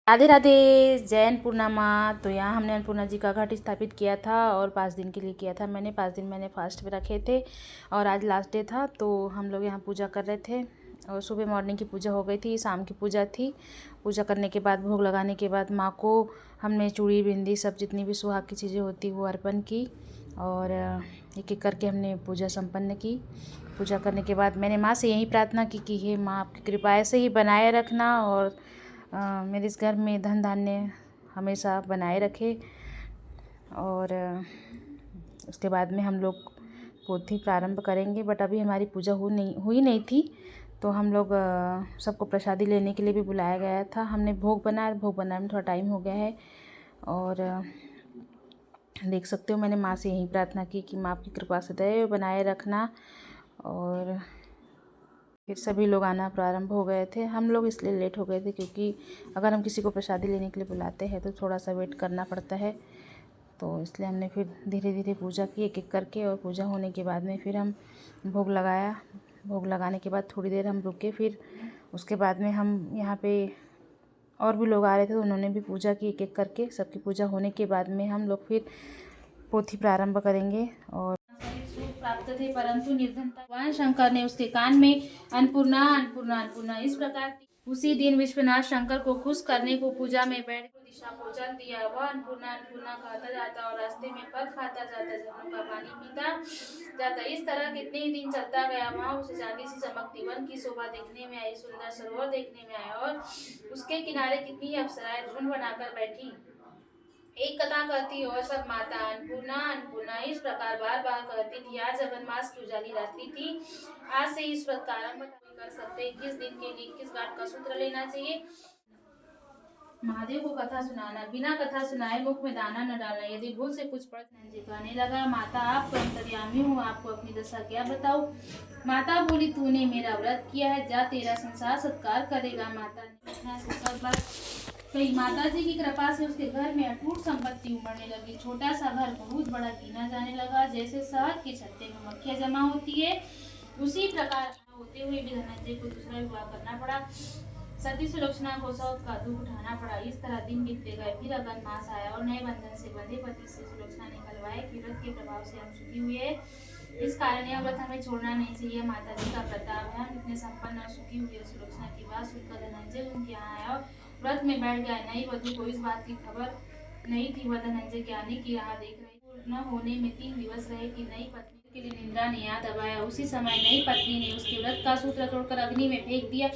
राधे राधे। जय अन्नपूर्णा। तो यहाँ हमने अन्नपूर्णा जी का घट स्थापित किया था और 5 दिन के लिए किया था। मैंने 5 दिन मैंने फास्ट पे रखे थे और आज लास्ट डे था, तो हम लोग यहाँ पूजा कर रहे थे। और सुबह मॉर्निंग की पूजा हो गई थी, शाम की पूजा थी। पूजा करने के बाद भोग लगाने के बाद माँ को हमने चूड़ी बिंदी सब जितनी भी सुहाग की चीज़ें होती वो अर्पण की और एक एक करके हमने पूजा संपन्न की। पूजा करने के बाद मैंने माँ से यही प्रार्थना की कि हे माँ, आपकी कृपा ऐसे ही बनाए रखना और मेरे इस घर में धन धान्य हमेशा बनाए रखे। और उसके बाद में हम लोग पोथी प्रारंभ करेंगे, बट अभी हमारी पूजा हुई नहीं थी, तो हम लोग सबको प्रसादी लेने के लिए भी बुलाया गया था। हमने भोग बनाने में थोड़ा टाइम हो गया है। और देख सकते हो मैंने माँ से यही प्रार्थना की कि माँ आपकी कृपा सदैव बनाए रखना। और फिर सभी लोग आना प्रारंभ हो गए थे। हम लोग इसलिए लेट हो गए थे क्योंकि अगर हम किसी को प्रसादी लेने के लिए बुलाते हैं तो थोड़ा सा वेट करना पड़ता है, तो इसलिए हमने फिर धीरे धीरे पूजा की एक एक करके। और पूजा होने के बाद में फिर हम भोग लगाया। भोग लगाने के बाद थोड़ी देर हम रुके, फिर उसके बाद में हम यहाँ पे और भी लोग आ रहे थे तो उन्होंने भी पूजा की एक एक करके। सबकी पूजा होने के बाद में हम लोग फिर पोथी प्रारंभ करेंगे। और प्राप्त थे परंतु निर्धनता, भगवान शंकर ने उसके कान में अन्नपूर्णा अन्नपूर्णा अन्नपूर्णा इस प्रकार उसी दिन विश्वनाथ शंकर को खुश करने को पूजा में बैठ को दिशा को चल दिया। वह अन्नपूर्णा अन्नपूर्णा कहता जाता और रास्ते में फल खाता जाता, झरनों का पानी पीता जाता। इस तरह कितने ही दिन चलता गया। वहां उसे चांदी सी चमकती वन की शोभा देखने में आई, सुंदर सरोवर देखने में आया और उसके किनारे कितनी अप्सराएं झुंड बनाकर बैठी। एक कथा कहती और सब माता अन्नपूर्णा अन्नपूर्णा इस प्रकार बार बार कहती थी। आज अगन मास की उजाली रात्रि थी। आज से इस व्रत का आरंभ कर सकते 21 दिन के लिए 21 गांठ का सूत्र लेना चाहिए। महादेव को कथा सुनाना, बिना कथा सुनाए मुख में दाना न डालना। यदि भूल से कुछ पड़ कहने लगा, माता आप तो अंतर्यामी हूँ, आपको अपनी दशा क्या बताऊं। माता बोली, तूने मेरा व्रत किया है, जा तेरा संसार सत्कार करेगा। माता ने कई माता जी की कृपा से उसके घर में अटूट संपत्ति उमड़ने लगी। छोटा सा घर बहुत बड़ा गिना जाने लगा। जैसे शहद के छत्ते में मक्खियां जमा होती है, उसी प्रकार होते हुए भी धनंजय को दूसरा विवाह करना पड़ा। सती सुलोचना को सौत का दुख उठाना पड़ा। इस तरह दिन बीतते गए। फिर अगन मास आया और नए बंधन से बंधे पति से सुलोचना निकलवाए कि व्रत के प्रभाव से हम सुखी हुए, इस कारण यह व्रत हमें छोड़ना नहीं चाहिए। माता जी का प्रताप है, हम इतने संपन्न और सुखी हुए। सुलोचना की बात सुनकर धनंजय उनके यहाँ आया और व्रत में बैठ गया। नई वधू को इस बात की खबर नहीं थी। वह धनंजय के आने की राह देख रही। न होने में 3 दिवस रहे कि नई पत्नी के लिए निंदा ने याद दबाया। उसी समय नई पत्नी ने उसके व्रत का सूत्र तोड़कर अग्नि में फेंक दिया।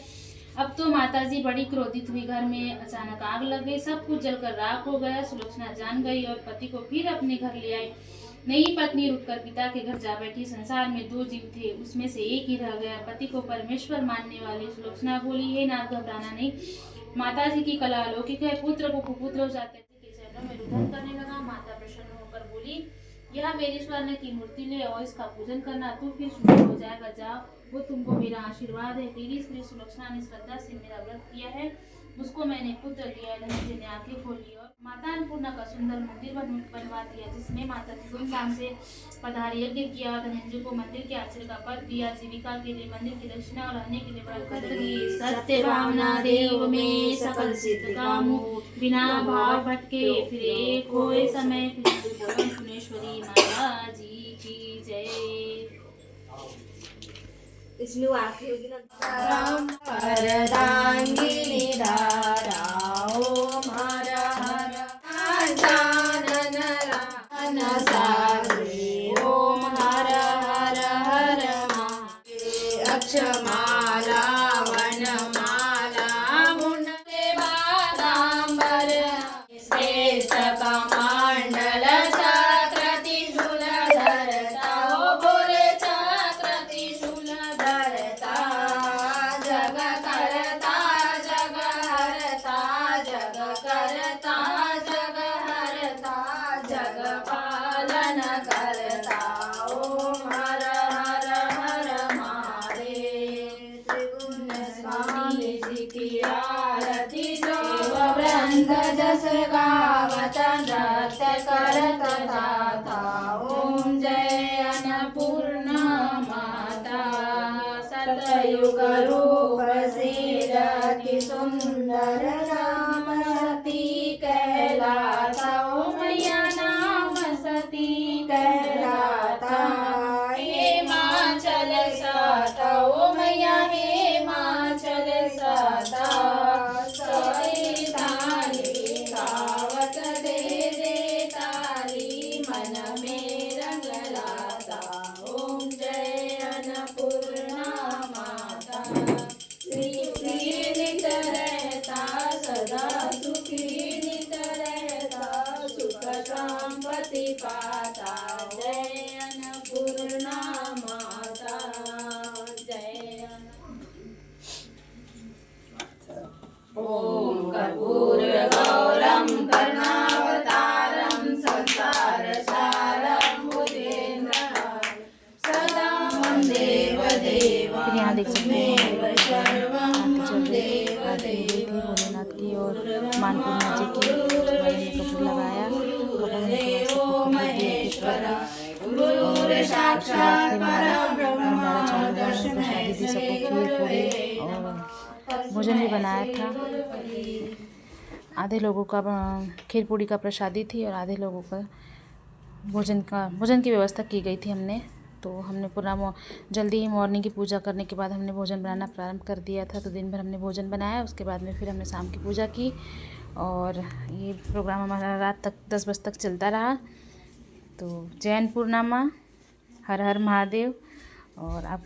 अब तो माताजी बड़ी क्रोधित हुई। घर में अचानक आग लग गई, सब कुछ जलकर राख हो गया। सुलोचना जान गई और पति को फिर अपने घर ले आई। नई पत्नी रुककर पिता के घर जा बैठी। संसार में 2 जीव थे, उसमें से एक ही रह गया। पति को परमेश्वर मानने वाली सुलोचना बोली, हे नाथ, घबराना नहीं, माताजी की कला अलौकिक है। पुत्र को कुपुत्र हो जाते के चरणों में रुदन करने लगा। माता प्रसन्न होकर बोली, यह मेरी स्वर्ण की मूर्ति ले और इसका पूजन करना, तू फिर शुद्ध हो जाएगा। जाओ, वो तुमको मेरा आशीर्वाद है। तेरी स्त्री सुलोचना ने श्रद्धा से मेरा व्रत किया है, उसको मैंने पुत्र दिया। धनंजय ने आंखें खोली और माता अन्नपूर्णा का सुंदर मंदिर बनवा दिया, जिसमें माता जी धूमधाम से पधारी यज्ञ किया। धनंजय को मंदिर के आश्रय का पद दिया। जीविका के लिए मंदिर की दक्षिणा और रहने के लिए बड़ा सत्य भावना देव में सकल सिद्ध कामो, बिना भाव भटके फिरे कोई समय। भुवनेश्वरी माता जी की जय। इसमें वो आखिरी होगी ना, वरदांगिनी धारा ओम हर हर जानन रान सागरे ओम हर हर हर अक्षमाला वनमाला मुंडे बादांबर श्रेष्ठ कमंडल चक्र त्रिशूल धरता हो बोले चक्र त्रिशूल धरता, जग करता जग हरता, जग करता जग हरता, जग पालन करता ओम हर हर हर महादेव। त्रिगुण स्वामी जी की आरती जो वृंद जस गावत नृत्य करत था। ओम जय अन्नपूर्णा माता, सतयुग रूप से अति सुंदर नाम पति कहलाता। हिमाचल साता ओ मैया हिमाचल साता, सही ताली गावत दे दे ताली, मन में रंग लाता। ओम जय अन्नपूर्णा माता, सुखी नित रहता सदा, सुखी नित रहता, सुख संपत्ति पाता। जय अन्नपूर्णा माता, जय ओम कर्पूरगौरं करुणावतारं संसारसारं भुजगेन्द्रहारं सदा मम देवदेवा फिर यहाँ देख सकते हैं त्वमेव सर्वं मम थी भोलेनाथ की और मानपूर्णा जी की। उसके बाद हमने कपूर लगाया, कपूर होने के बाद सबको कपूर दिया गुरुर साक्षात् परब्रह्म परब्रह्म दर्शन प्रसादी थी, सबको खीर पूरी और भोजन भी बनाया था। आधे लोगों का खीर पूरी का प्रसादी थी और आधे लोगों का भोजन की व्यवस्था की गई थी हमने। तो हमने पूरा जल्दी ही मॉर्निंग की पूजा करने के बाद हमने भोजन बनाना प्रारंभ कर दिया था। तो दिन भर हमने भोजन बनाया, उसके बाद में फिर हमने शाम की पूजा की और ये प्रोग्राम हमारा रात तक 10 बजे तक चलता रहा। तो जय अन्नपूर्णा, हर हर महादेव। और अब